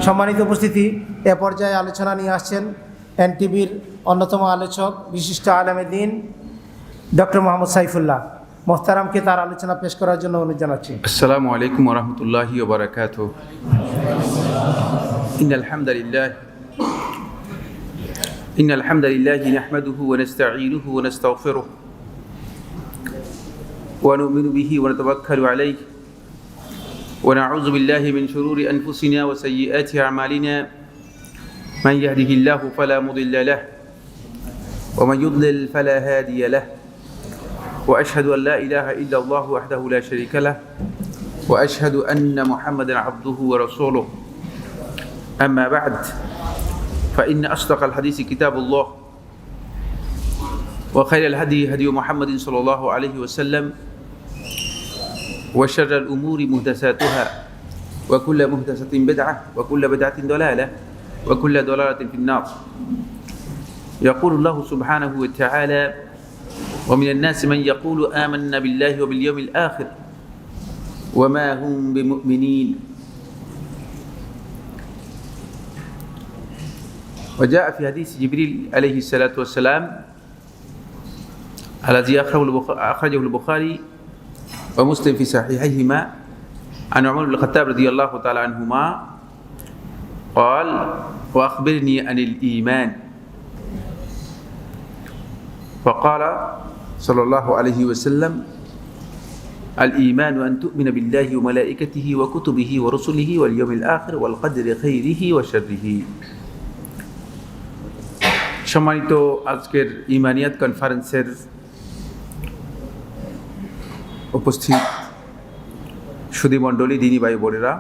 সম্মানিত উপস্থিতি, এ পর্যায়ে আলোচনা নিয়ে আসছেন এনটিভির অন্যতম আলোচক বিশিষ্ট আলেমে দ্বীন ডক্টর মোহাম্মদ সাইফুল্লাহ। মোহতারামকে তার আলোচনা পেশ করার জন্য অনুরোধ জানাচ্ছি। আসসালামু আলাইকুম ওয়া রাহমাতুল্লাহি ওয়া বারাকাতুহু। ইন্নাল হামদালিল্লাহি নাহমাদুহু ওয়া নাস্তাঈনুহু ওয়া নাস্তাগফিরুহু ওয়া নু'মিনু বিহি ওয়া নাতাওয়াক্কালু আলাইহি ওয়া নাউযু বিল্লাহি মিন শুরুরি আনফুসিনা ওয়া সাইয়্যাতি আ'মালিনা মান ইয়াহদিহিল্লাহু ফালা মুদিল্লা লাহু ওয়া মান ইউদ্লিল ফালা হাদিয়া লাহু وأشهد أن لا إله إلا الله وحده لا شريك له وأشهد أن محمدا عبده ورسوله أما بعد فإن أصدق الحديث كتاب الله وخير الهدي هدي محمد صلى الله عليه وسلم وشر الأمور محدثاتها وكل محدثة بدعة وكل بدعة ضلالة وكل ضلالة في النار. يقول الله سبحانه وتعالى: ومن الناس من يقول آمنا بالله وباليوم الآخر وما هم بمؤمنين. وجاء في حديث جبريل عليه الصلاة والسلام الذي أخرجه البخاري ومسلم في صحيحيهما عن عمر بن الخطاب رضي الله تعالى عنهما قال: وأخبرني عن الإيمان. فقال صلى الله عليه وسلم: الإيمان أن تؤمن بالله وملائكته وكتبه ورسله واليوم الآخر والقدر خيره وشره. সম্মানিত আজকের ইমানিয়াত কনফারেন্সের উপস্থিত সুধীমণ্ডলী, দিনী ভাই বোনেরা,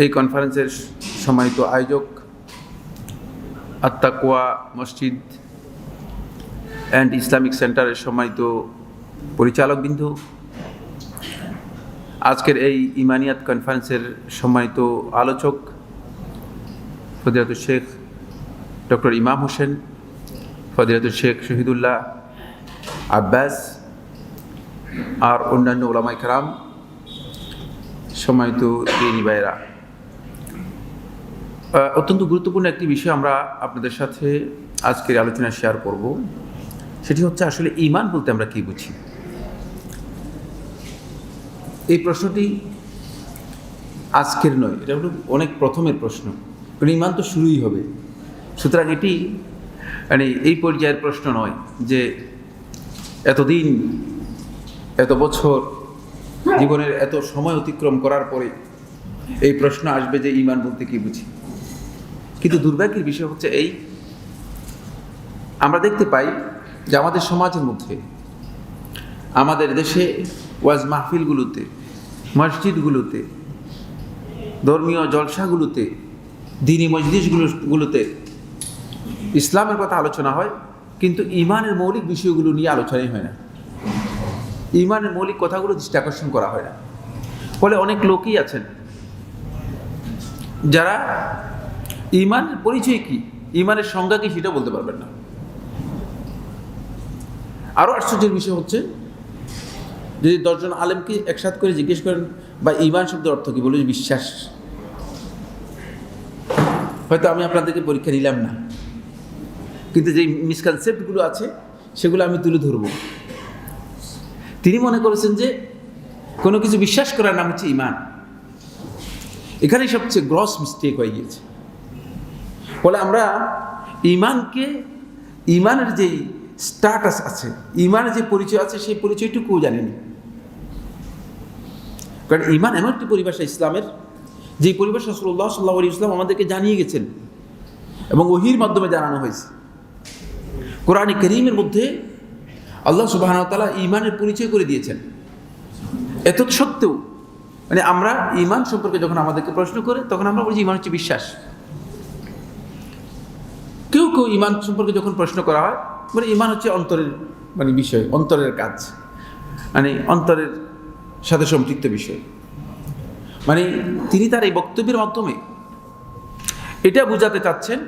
এই কনফারেন্সের সম্মানিত আয়োজক আত-তাকওয়া মসজিদ অ্যান্ড ইসলামিক সেন্টারের সম্মানিত পরিচালকবৃন্দ, আজকের এই ইমানিয়াত কনফারেন্সের সম্মানিত আলোচক ফজিলাতুল শেখ ডক্টর ইমাম হোসেন, ফজিলাতুল শেখ শহীদুল্লাহ আব্বাস আর অন্যান্য ওলামায়ে কেরাম, সম্মানিত দিনী ভাইয়েরা, অত্যন্ত গুরুত্বপূর্ণ একটি বিষয় আমরা আপনাদের সাথে আজকের আলোচনা শেয়ার করব। সেটি হচ্ছে আসলে ঈমান বলতে আমরা কি বুঝি। এই প্রশ্নটি আজকের নয়, এটা হলো অনেক প্রথমের প্রশ্ন। কারণ ঈমান তো শুরুই হবে, সুতরাং এটি মানে এই পর্যায়ের প্রশ্ন নয় যে এতদিন এত বছর জীবনের এত সময় অতিক্রম করার পরে এই প্রশ্ন আসবে যে ঈমান বলতে কি বুঝি। কিন্তু দুর্ভাগ্যের বিষয় হচ্ছে এই, আমরা দেখতে পাই যে আমাদের সমাজের মধ্যে, আমাদের দেশে ওয়াজ মাহফিলগুলোতে, মসজিদগুলোতে, ধর্মীয় জলসাগুলোতে, দ্বীনি মজলিসগুলোতে ইসলামের কথা আলোচনা হয়, কিন্তু ঈমানের মৌলিক বিষয়গুলো নিয়ে আলোচনাই হয় না। ঈমানের মৌলিক কথাগুলো দৃষ্টি আকর্ষণ করা হয় না। ফলে অনেক লোকই আছেন যারা ঈমানের পরিচয় কি, ঈমানের সংজ্ঞা কি সেটা বলতে পারবেন না। আরও আশ্চর্যের বিষয় হচ্ছে, যদি 10 জন আলেমকে একসাথ করে জিজ্ঞেস করেন বা ঈমান শব্দের অর্থ কি, বলবে বিশ্বাস। হয়তো আমি আপনাদেরকে পরীক্ষা নিলাম না, কিন্তু যে মিসকনসেপ্টগুলো আছে সেগুলো আমি তুলে ধরব। তিনি মনে করেছেন যে কোনো কিছু বিশ্বাস করার নাম হচ্ছে ঈমান। এখানেই সবচেয়ে গ্রস মিস্টেক হয়ে গিয়েছে। ফলে আমরা ঈমানকে, ঈমানের যেই স্ট্যাটাস আছে, ঈমানের যে পরিচয় আছে, সেই পরিচয়টুকুও জানিনি। কারণ ঈমান এমন একটি পরিভাষা ইসলামের, যেই পরিভাষা রাসূলুল্লাহ সাল্লাল্লাহু আলাইহি ওয়াসাল্লাম আমাদেরকে জানিয়ে গেছেন এবং ওহীর মাধ্যমে জানানো হয়েছে। কোরআনে কারীমের মধ্যে আল্লাহ সুবহানাহু ওয়া তাআলা ঈমানের পরিচয় করে দিয়েছেন। এত সত্ত্বেও মানে আমরা ঈমান সম্পর্কে যখন আমাদেরকে প্রশ্ন করে, তখন আমরা বলছি ঈমান হচ্ছে বিশ্বাস। কেউ কেউ ঈমান সম্পর্কে যখন প্রশ্ন করা হয়, মানে ঈমান হচ্ছে অন্তরের মানে বিষয়, অন্তরের কাজ, মানে অন্তরের সাথে সম্পৃক্ত বিষয়। মানে তিনি তার এই বক্তব্যের মাধ্যমে এটা বোঝাতে চাচ্ছেন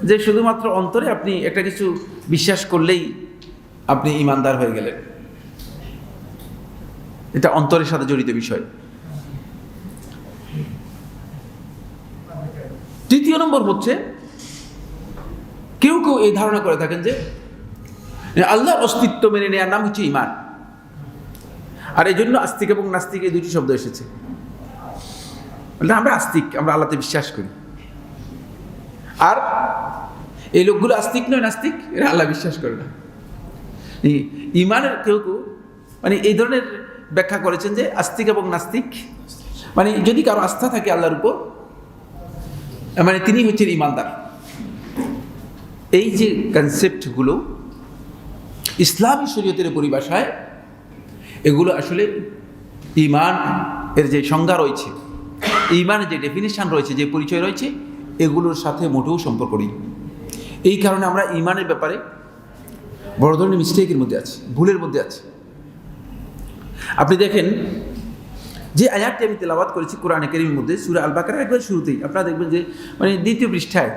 যে শুধুমাত্র অন্তরে আপনি একটা কিছু বিশ্বাস করলেই আপনি ঈমানদার হয়ে গেলেন। এটা অন্তরের সাথে জড়িত বিষয়। দ্বিতীয় নম্বর হচ্ছে কেউ কেউ এই ধারণা করে থাকেন যে আল্লাহর অস্তিত্ব মেনে নেওয়ার নাম হচ্ছে ঈমান। আর এই জন্য আস্তিক এবং নাস্তিক এই দুটি শব্দ এসেছে। আমরা আস্তিক, আমরা আল্লাহতে বিশ্বাস করি। আর এই লোকগুলো আস্তিক নয়, নাস্তিক, এরা আল্লাহ বিশ্বাস করে না। ঈমানের কেউ কেউ এই ধরনের ব্যাখ্যা করেছেন যে আস্তিক এবং নাস্তিক যদি কারো আস্থা থাকে আল্লাহর উপর তিনি হচ্ছেন ঈমানদার। এই যে কনসেপ্টগুলো ইসলামী শরীয়তের পরিভাষায়, এগুলো আসলে ঈমান এর যে সংজ্ঞা রয়েছে, ঈমানের যে ডেফিনিশন রয়েছে, যে পরিচয় রয়েছে, এগুলোর সাথে মোটেও সম্পর্ক নেই। এই কারণে আমরা ঈমানের ব্যাপারে বড় ধরনের মিস্টেকের মধ্যে আছি, ভুলের মধ্যে আছি। আপনি দেখেন যে আয়াতটি আমি তেলাওয়াত করেছি কোরআনে কারীমের মধ্যে, সূরা আল বাকারার একবার শুরুতেই আপনারা দেখবেন যে দ্বিতীয় পৃষ্ঠার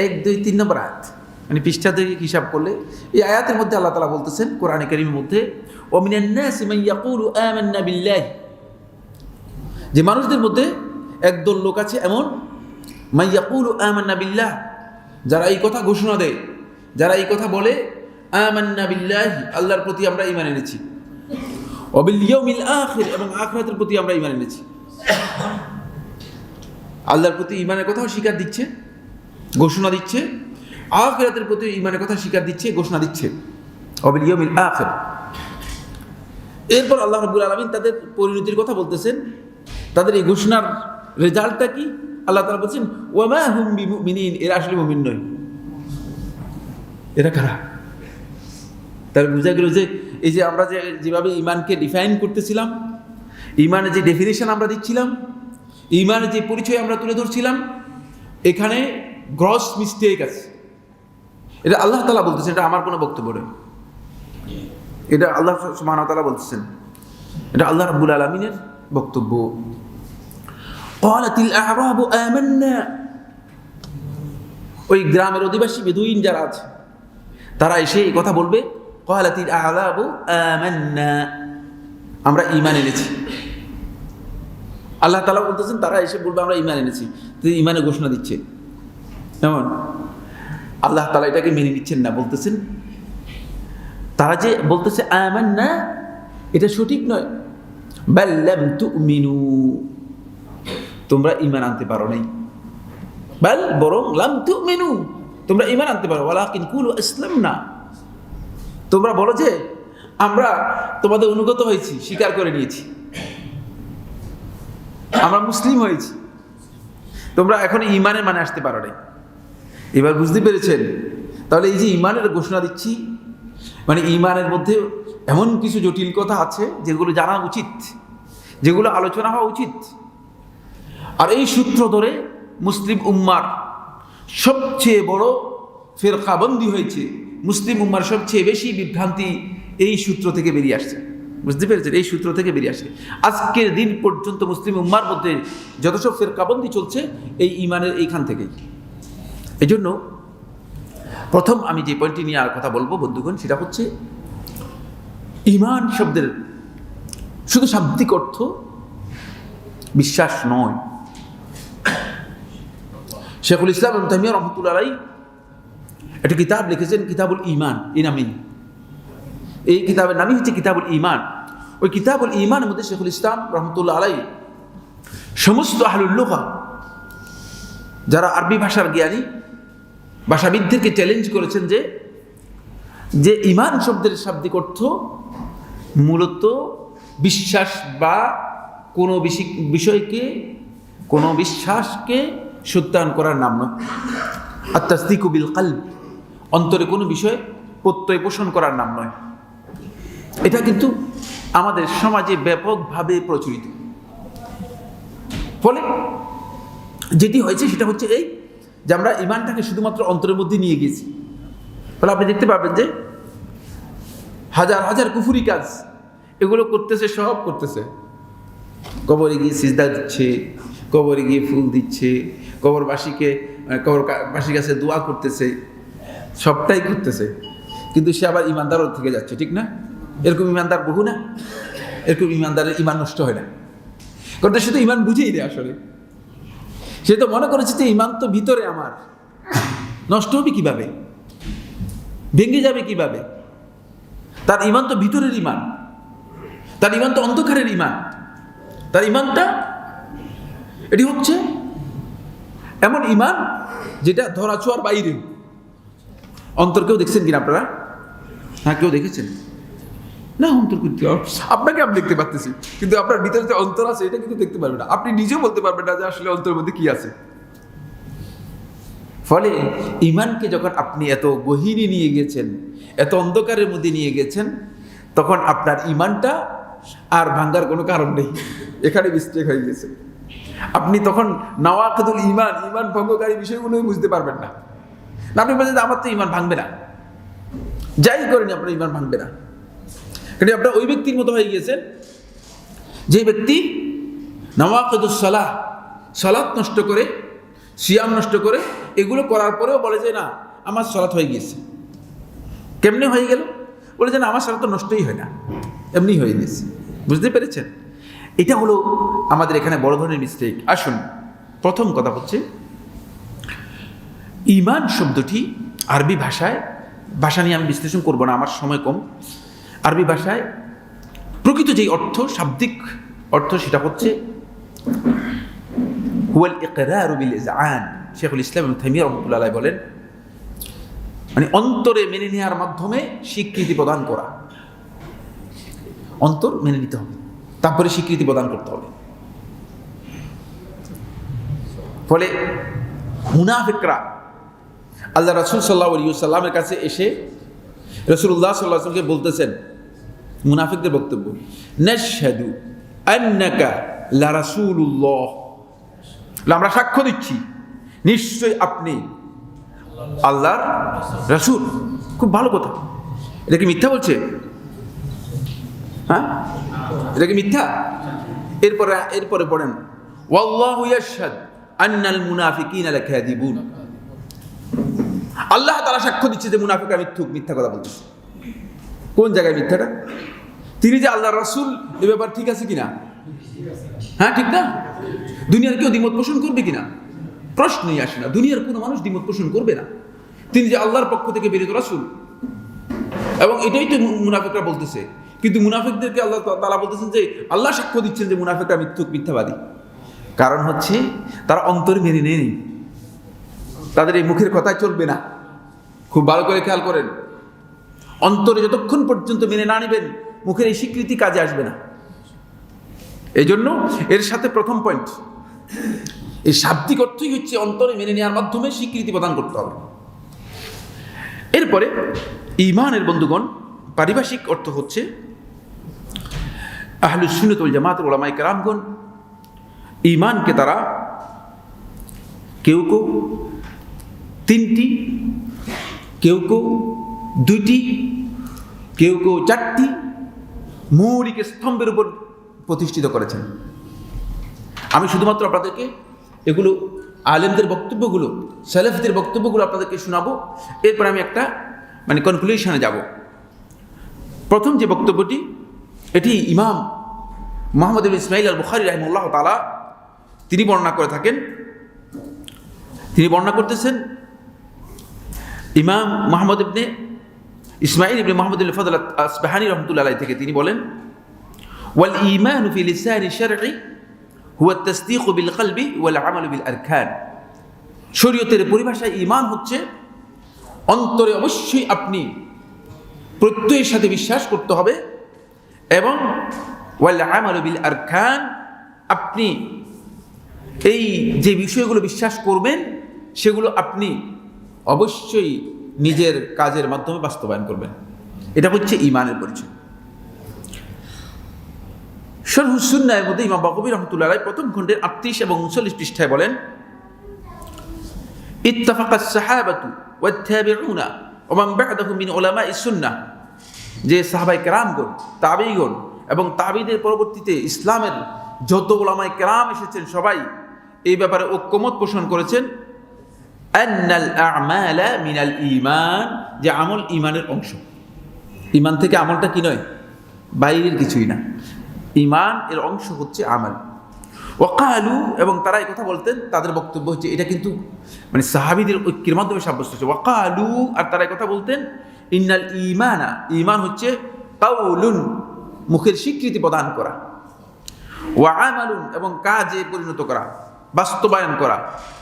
1, 2, 3 নম্বর আয়াত, পৃষ্ঠা থেকে হিসাব করলে এই আয়াতের মধ্যে আল্লাহ তাআলা বলতেছেন কোরআনে কারীমের মধ্যে, ওয়া মিনান নাসি মান ইয়াকুলু আমান্না বিল্লাহ, যে মানুষদের মধ্যে একদল লোক আছে এমন, মান ইয়াকুলু আমান্না বিল্লাহ, যারা এই কথা ঘোষণা দেয়, যারা এই কথা বলে, আমান্না বিল্লাহ, আল্লাহর প্রতি আমরা ঈমান এনেছি, ওয়া বিল ইয়াউমিল আখির, এবং আখিরাতের প্রতি আমরা ঈমান এনেছি। আল্লাহর প্রতি ঈমানের কথাও স্বীকার দিচ্ছে, ঘোষণা দিচ্ছে, আখিরাতের প্রতি ঈমানের কথা স্বীকার দিচ্ছে, ঘোষণা দিচ্ছে, ওয়া বিল ইয়াউমিল আখির। এরপর আল্লাহ রাব্বুল আলামিন তাদের পরিণতির কথা বলতেছেন, তাদের এই ঘোষণার রেজাল্টটা কি? আল্লাহ তাআলা বলছেন, ওয়া মা হুম বিমুমিনিন, এরা আসলে মুমিন নয়। এরা কারা? তার বোঝা গেল যে এই যে আমরা যেভাবে ঈমানকে ডিফাইন করতেছিলাম, ঈমানের যে ডেফিনেশন আমরা দিচ্ছিলাম, ঈমানের যে পরিচয় আমরা তুলে ধরছিলাম, এখানে গ্রস মিস্টেক আছে। এটা আল্লাহ তাআলা বলতেছেন, এটা আমার কোনো বক্তব্য নয়, এটা আল্লাহ সুবহানাহু ওয়া তাআলা বলতেছেন, এটা আল্লাহ রাব্বুল আলামিনের বক্তব্য। ক্বালাতিল আ'রাবু আমান্না, ওই গ্রামের অধিবাসী বেদুইন যারা আছে তারা এসে এই কথা বলবে, ক্বালাতিল আ'রাবু আমান্না, আমরা ঈমান এনেছি। আল্লাহ তাআলা বলতেছেন তারা এসে বলবে আমরা ঈমান এনেছি, তো ঈমানের ঘোষণা দিচ্ছে। যেমন আল্লাহ তাআলা এটাকে মেনে নিচ্ছেন না, বলতেছেন তারা যে বলতেছে আমান্না, এটা সঠিক নয়। বাল লাম তুমিনু, তোমরা ঈমান আনতে পারো নাই। বাল, বরং, লাম তুমিনু, তোমরা ঈমান আনতে পারো, ওয়ালাকিন কুলু আসলামনা, তোমরা বলো যে আমরা তোমাদের অনুগত হয়েছি, স্বীকার করে নিয়েছি, আমরা মুসলিম হয়েছি, তোমরা এখন ঈমানের মানে আসতে পারো নাই। এবার বুঝতে পেরেছেন? তাহলে এই যে ঈমানের ঘোষণা দিচ্ছি, ঈমানের মধ্যে এমন কিছু জটিল কথা আছে যেগুলো জানা উচিত, যেগুলো আলোচনা হওয়া উচিত। আর এই সূত্র ধরে মুসলিম উম্মার সবচেয়ে বড় ফিরকাবন্দি হয়েছে, মুসলিম উম্মার সবচেয়ে বেশি বিভ্রান্তি এই সূত্র থেকে বেরিয়ে আসছে। বুঝতে পেরেছেন? এই সূত্র থেকে বেরিয়ে আসে। আজকের দিন পর্যন্ত মুসলিম উম্মার মধ্যে যত সব ফিরকাবন্দি চলছে এই ঈমানের এইখান থেকেই। এই জন্য প্রথম আমি যে পয়েন্টটি নিয়ে আর কথা বলবো বন্ধুগণ, সেটা হচ্ছে ঈমান শব্দের শুধু শাব্দিক অর্থ বিশ্বাস নয়। শেখুল ইসলাম ইবনে তাইমিয়া রাহমাতুল্লাহ আলাইহি একটা কিতাব লিখেছেন, কিতাবুল ঈমান, এই নামেই। এই কিতাবের নামই হচ্ছে কিতাবুল ঈমান। ওই কিতাবুল ঈমানের মধ্যে শেখুল ইসলাম রাহমাতুল্লাহ আলাইহি সমস্ত আহলুল লুগা, যারা আরবি ভাষার জ্ঞানী, ভাষাবিদদেরকে চ্যালেঞ্জ করেছেন যে ঈমান শব্দের শাব্দিক অর্থ মূলত বিশ্বাস বা কোনো বিষয়কে, কোনো বিশ্বাসকে সত্যায়ন করার নাম নয়। আত-তাসদীকু বিল কলব, অন্তরে কোনো বিষয় প্রত্যয় পোষণ করার নাম নয়। এটা কিন্তু আমাদের সমাজে ব্যাপকভাবে প্রচলিত। ফলে যেটি হয়েছে সেটা হচ্ছে এই যে আমরা ঈমানটাকে শুধুমাত্র অন্তরের মধ্যে নিয়ে গেছি। ফলে আপনি দেখতে পাবেন যে হাজার হাজার কুফরি কাজ এগুলো করতেছে, সব করতেছে। কবরে গিয়ে সিজদা দিচ্ছে, কবরে গিয়ে ফুল দিচ্ছে, কবরবাসীর কাছে দোয়া করতেছে, সবটাই করতেছে, কিন্তু সে আবার ঈমানদারও থেকে যাচ্ছে। ঠিক না? এরকম ঈমানদার বহু না? এরকম ঈমানদারের ঈমান নষ্ট হয় না, কারণ সে তো ঈমান বুঝেই দেয়। আসলে সে তো মনে করেছে যে ইমান তো ভিতরে আমার, নষ্ট হবে কিভাবে, ভেঙে যাবে কিভাবে? তার ইমান তো ভিতরের ইমান, তার ইমান তো অন্ধকারের ইমান। তার ইমানটা এটি হচ্ছে এমন ইমান যেটা ধরাছোঁয়ার বাইরে। অন্তর কেউ দেখছেন কিনা আপনারা? হ্যাঁ, কেউ দেখেছেন না? অন্তর করতে আপনাকে আমি দেখতে পাচ্ছি, কিন্তু আপনার ভিতরে যে অন্তর আছে এটা কিন্তু দেখতে পারবেন না। আপনি নিজেও বলতে পারবেন না যে আসলে অন্তরের মধ্যে কি আছে। ফলে ইমানকে যখন আপনি এত গহীনে নিয়ে গেছেন, এত অন্ধকারের মধ্যে নিয়ে গেছেন, তখন আপনার ইমানটা আর ভাঙ্গার কোনো কারণ নেই, এখানে মিস্টেক হয়ে গেছে। আপনি তখন নাওয়াকিদুল ইমান, ইমান ভঙ্গকারী বিষয়গুলোই বুঝতে পারবেন না। আপনি বলছেন যে আমার তো ইমান ভাঙবে না, যাই করেন আপনার ইমান ভাঙবে না। কিন্তু আপনার ওই ব্যক্তির মতো হয়ে গিয়েছেন যে ব্যক্তি নাওয়াকিদুস সালাহ, সালাত নষ্ট করে, সিয়াম নষ্ট করে, এগুলো করার পরেও বলে যে না আমার সালাত হয়ে গিয়েছে। কেমনে হয়ে গেল? বলে যে না আমার সালাত তো নষ্টই হয় না, এমনি হয়ে গেছে। বুঝতে পেরেছেন? এটা হলো আমাদের এখানে বড় ধরনের মিস্টেক। আসুন, প্রথম কথা হচ্ছে ঈমান শব্দটি আরবি ভাষায়, ভাষা নিয়ে আমি বিশ্লেষণ করব না, আমার সময় কম। আরবি ভাষায় প্রকৃত যেই অর্থ, শাব্দিক অর্থ, সেটা হচ্ছে হুয়াল ইকরারু বিল ইযআন। শেখুল ইসলাম ইবনে তাইমিয়া রাহমাতুল্লাহ আলাইহি বলেন, মানে অন্তরে মেনে নেওয়ার মাধ্যমে স্বীকৃতি প্রদান করা। অন্তর মেনে নিতে হবে, তারপরে স্বীকৃতি প্রদান করতে হবে। ফলে মুনাফিকরা আল্লাহ রাসূল সাল্লাল্লাহু আলাইহি ওয়াসাল্লামের কাছে এসে রাসূলুল্লাহ সাল্লাল্লাহু আলাইহি ওয়াসাল্লামকে বলতেছেন, মুনাফিকদের বক্তব্য, নাশহাদু আন্নাকা লা রাসূলুল্লাহ, আমরা সাক্ষ্য দিচ্ছি নিশ্চয়ই আপনি আল্লাহর রাসূল। খুব ভালো কথা। এটা কি মিথ্যা বলছে? হ্যাঁ, এটা কি মিথ্যা? এরপরে পড়েন, ওয়াল্লাহু ইয়াশহাদ আন্নাল মুনাফিকিনা লাকাযিবুন। আল্লাহ তাআলা সাক্ষ্য দিচ্ছে যে মুনাফিকরা মিথ্যা কথা বলতেছে। কোন জায়গায় মিথ্যাটা? তিনি যে আল্লাহর রাসূল, এ ব্যাপার ঠিক আছে কিনা? হ্যাঁ, ঠিক না? দুনিয়ার কেউ দ্বিমত পোষণ করবে কিনা? প্রশ্নই আসে না। দুনিয়ার কোনো মানুষ দ্বিমত পোষণ করবে না তিনি যে আল্লাহর পক্ষ থেকে প্রেরিত রাসূল। এবং এটাই তো মুনাফিকরা বলতেছে। কিন্তু মুনাফিকদেরকে আল্লাহ তাআলা বলতেছেন যে আল্লাহ সাক্ষ্য দিচ্ছেন যে মুনাফিকরা মিথ্যাবাদী। কারণ হচ্ছে তারা অন্তরে মেনে নেয়নি, তাদের এই মুখের কথায় চলবে না। খুব ভালো করে খেয়াল করেন, অন্তরে যতক্ষণ পর্যন্ত মেনে না নেবেন, মুখের এই স্বীকৃতি কাজে আসবে না। এই জন্য এর সাথে প্রথম পয়েন্ট, এই শাব্দিক অর্থই হচ্ছে অন্তরে মেনে নেওয়ার মাধ্যমে স্বীকৃতি প্রদান করতে হবে। এরপরে ঈমানের বন্ধুগণ পারিভাষিক অর্থ হচ্ছে, আহলুস সুন্নাত ওয়াল জামাতের উলামায়ে কেরামগণ ঈমানকে তারা কেউ কেউ তিনটি, কেউ কেউ দুইটি, কেউ কেউ চারটি মৌলিক স্তম্ভের উপর প্রতিষ্ঠিত করেছেন। আমি শুধুমাত্র আপনাদেরকে এগুলো আলেমদের বক্তব্যগুলো, সালেফদের বক্তব্যগুলো আপনাদেরকে শোনাবো। এরপর আমি একটা কনক্লুশনে যাব। প্রথম যে বক্তব্যটি, এটি ইমাম মুহাম্মদ ইবনে ইসমাঈল আল বুখারী রাহিমাহুল্লাহ তাআলা তিনি বর্ণনা করে থাকেন। তিনি বর্ণনা করতেছেন ইমাম মুহাম্মদ ইবনে ইসমাঈল ইবনে মুহাম্মদ আল ফাদল আসবাহানী রাহমাতুল্লাহ আলাইহি থেকে। তিনি বলেন, ওয়াল ঈমানু ফি লিসানি শারঈ হুয়া আত-তাসদীকু বিল কলবি ওয়াল আমালু বিল আরকান। শরীয়তের পরিভাষায় ঈমান হচ্ছে অন্তরে অবশ্যই আপনি প্রত্যয়ের সাথে বিশ্বাস করতে হবে, এবং ওয়াল আমালু বিল আরকান, আপনি এই যে বিষয়গুলো বিশ্বাস করবেন সেগুলো আপনি অবশ্যই নিজের কাজের মাধ্যমে বাস্তবায়ন করবেন। এটা হচ্ছে ঈমানের পরিচয়। শরহুস সুন্নাহর মধ্যে ইমাম বাগাবী রাহমাতুল্লাহ আলাইহি প্রথম খণ্ডের 38 এবং 39 পৃষ্ঠায় বলেন, ইত্তাফাকাস সাহাবাতু ওয়াত তাবিউনা ওয়া মান বা'দাহুম মিন উলামাইস সুন্নাহ, যে সাহাবায়ে কেরামগণ, তাবেঈগণ এবং তাবেঈদের পরবর্তীতে ইসলামের যত উলামায়ে কেরাম এসেছেন সবাই এই ব্যাপারে ঐক্যমত পোষণ করেছেন, আন্নাল আ'মালা মিনাল ঈমান, যে আমল ঈমানের অংশ। ঈমান থেকে আমলটা কি নয়, বাইরের কিছুই না। ঈমান এর অংশ হচ্ছে আমল। ওয়াকালু, এবং তারা এই কথা বলতেন, তাদের বক্তব্য হচ্ছে এটা কিন্তু মানে সাহাবীদের ঐক্যের মাধ্যমে সাব্যস্ত হচ্ছে। ওয়াকালু, আর তারা এই কথা বলতেন, ইন্নাল ঈমানা, ঈমান হচ্ছে কাউলুন, মুখের স্বীকৃতি প্রদান করা, ওয়া আমালুন, এবং কাজে পরিণত করা, বাস্তবায়ন করা,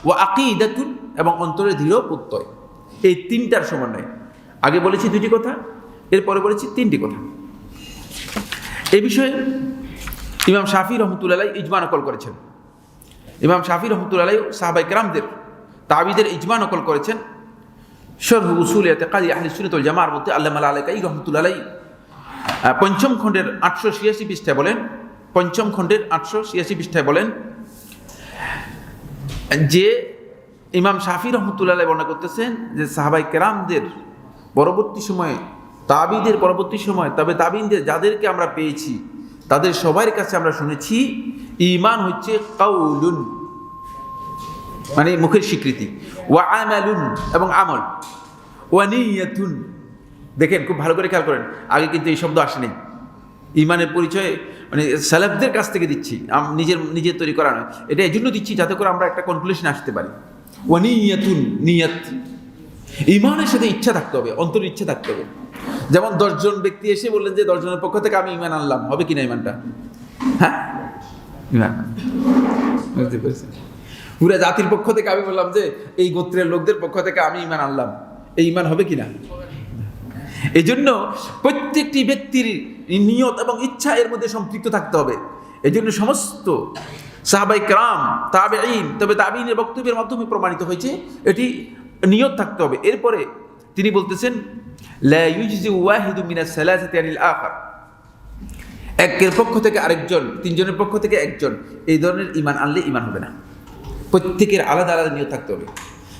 ওয়া আকিদাতুন, এবং অন্তরে দৃঢ় প্রত্যয়। এই তিনটার সমন্বয়। আগে বলেছি দুটি কথা, এরপরে বলেছি তিনটি কথা। এই বিষয়ে ইমাম শাফি রহমতুল্লাহ ইজমা নকল করেছেন। ইমাম শাফি রহমতুল্লাহ সাহাবায়ে কেরামদের, তাবিদের ইজমা নকল করেছেন। শরহ উসুল ইতিকাদি আহলে সুন্নাত ওয়াল জামাআর মধ্যে আল্লামা আল-আলাকাই রহমতুল্লাহ পঞ্চম খণ্ডের 886 পৃষ্ঠায় বলেন, পঞ্চম খণ্ডের 886 পৃষ্ঠায় বলেন যে ইমাম শাফি রহমতুল্লাহ বর্ণনা করতেছেন যে সাহাবায়ে কেরামদের পরবর্তী সময়ে, তাবিদের পরবর্তী সময়, তবে তাবিনদের যাদেরকে আমরা পেয়েছি তাদের সবার কাছে আমরা শুনেছি ঈমান হচ্ছে কাউলুন, মানে মুখের স্বীকৃতি, ওয়া আমালুন, এবং আমল, ওয়া নিয়াতুন। দেখেন, খুব ভালো করে খেয়াল করেন, আগে কিন্তু এই শব্দ আসেনি। ঈমানের পরিচয় মানে সালাফদের কাছ থেকে দিচ্ছি, নিজের তৈরি করা নয়। এটা এই জন্য দিচ্ছি যাতে করে আমরা একটা কনক্লুশন আসতে পারি। ওয়া নিয়াতুন, নিয়াত, ঈমানের সাথে ইচ্ছা থাকতে হবে, অন্তরের ইচ্ছা থাকতে হবে। যেমন 10 জন ব্যক্তি এসে বললেন যে 10 জনের পক্ষ থেকে আমি ঈমান আনলাম, হবে কিনা ঈমানটা? হ্যাঁ, ঈমান বুঝতে পেরেছেন? পুরা জাতির পক্ষ থেকে আমি বললাম যে এই গোত্রের লোকদের পক্ষ থেকে আমি ঈমান আনলাম, এই ঈমান হবে কিনা? এই জন্য প্রত্যেকটি ব্যক্তির নিয়ত এবং ইচ্ছা এর মধ্যে সম্পৃক্ত থাকতে হবে। এই জন্য সমস্ত সাহাবায়ে কেরাম, তাবেঈন, তবে তাবেঈনের বক্তব্যের মাধ্যমে প্রমাণিত হয়েছে এটি নিয়ত থাকতে হবে। এরপরে তিনি বলতেছেন লা ইউজজি ওয়াহিদু মিনাস সালাসাতি আনিল আখার, একের পক্ষ থেকে আরেকজন, তিনজনের পক্ষ থেকে একজন, এই ধরনের ঈমান আনলে ঈমান হবে না। প্রত্যেকের আলাদা আলাদা নিয়ত থাকতে হবে।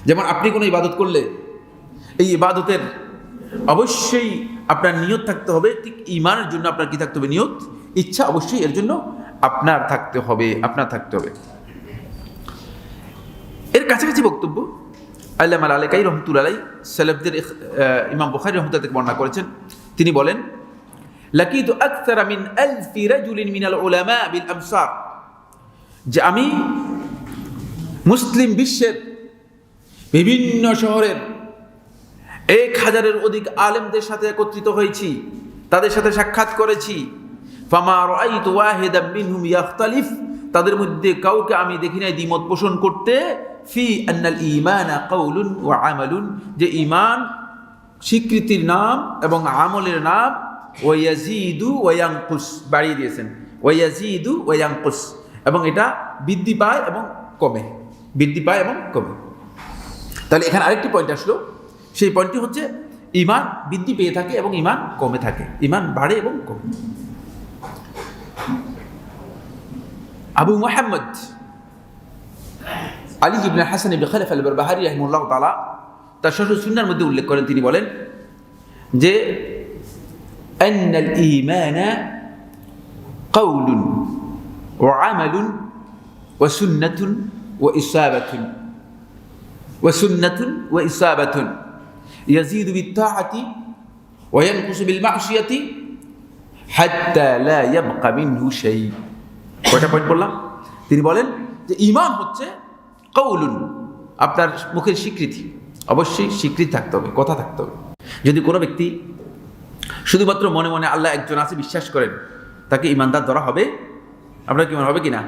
যেমন আপনি কোনো ইবাদত করলে এই ইবাদতের অবশ্যই আপনার নিয়ত থাকতে হবে, ঠিক ঈমানের জন্য আপনার কি থাকতে হবে? নিয়ত, ইচ্ছা অবশ্যই এর জন্য আপনার থাকতে হবে, আপনার থাকতে হবে। এর কাছাকাছি বক্তব্য আল্লামা আল-আলাকাই রহমতুল্লাহ সালাফদের ইমাম বুখারী রহমতুল্লাহ থেকে বর্ণনা করেছেন। তিনি বলেন লাকিতু আকসারা মিন আলফি রাজুলিন মিনাল উলামা বিল আমসার, যে আমি মুসলিম বিশ্বের বিভিন্ন শহরের 1000-এর অধিক আলেমদের সাথে একত্রিত হয়েছি, তাদের সাথে সাক্ষাৎ করেছি। ফামা রাআইতু ওয়াহিদাম মিনহুম ইয়াখতালিফ, তাদের মধ্যে কাউকে আমি দেখি নাই দ্বিমত পোষণ করতে, ফি আন্নাল ঈমানা কাউলুন ওয়া আমালুন, যে ঈমান স্বীকৃতির নাম এবং আমলের নাম, ওয়া ইয়াজিদু ওয়া ইয়ানকুস, বাড়িয়ে দিয়েছেন, ওয়া ইয়াজিদু ওয়া ইয়ানকুস, এবং এটা বৃদ্ধি পায় এবং কমে, বৃদ্ধি পায় এবং কমে। তাহলে এখানে আরেকটি পয়েন্ট আসলো, সেই পয়েন্টটি হচ্ছে ঈমান বৃদ্ধি পেয়ে থাকে এবং ঈমান কমে থাকে, ঈমান বাড়ে এবং কমে। আবু মুহাম্মদ আলী ইবনে হাসান ইবনে খলিফা আল-বারবাহারি রাহিমাহুল্লাহ তাআলা তার শরহ সুন্নাহর মধ্যে উল্লেখ করেন, তিনি বলেন যে আন্নাল ঈমানা কাউলুন ওয়া আমালুন ওয়া সুন্নাতুন ওয়া ইসাবাতুন, ওয়া সুন্নাতুন ওয়া ইসাবাতুন ইয়াজিদু বিত-তাআতি ওয়া ইয়ানকুসু বিল-মা'সিয়াতি হাত্তা লা ইয়াবকা মিনহু শাই। কয়টা পয়েন্ট বললাম? তিনি বলেন যে ঈমান হচ্ছে কাউলুন, আপনার মুখের স্বীকৃতি, অবশ্যই স্বীকৃতি থাকতে হবে, কথা থাকতে হবে। যদি কোনো ব্যক্তি শুধুমাত্র মনে মনে আল্লাহ একজন আছে বিশ্বাস করেন, তাকে ঈমানদার ধরা হবে? আপনার কি মনে হবে কিনা?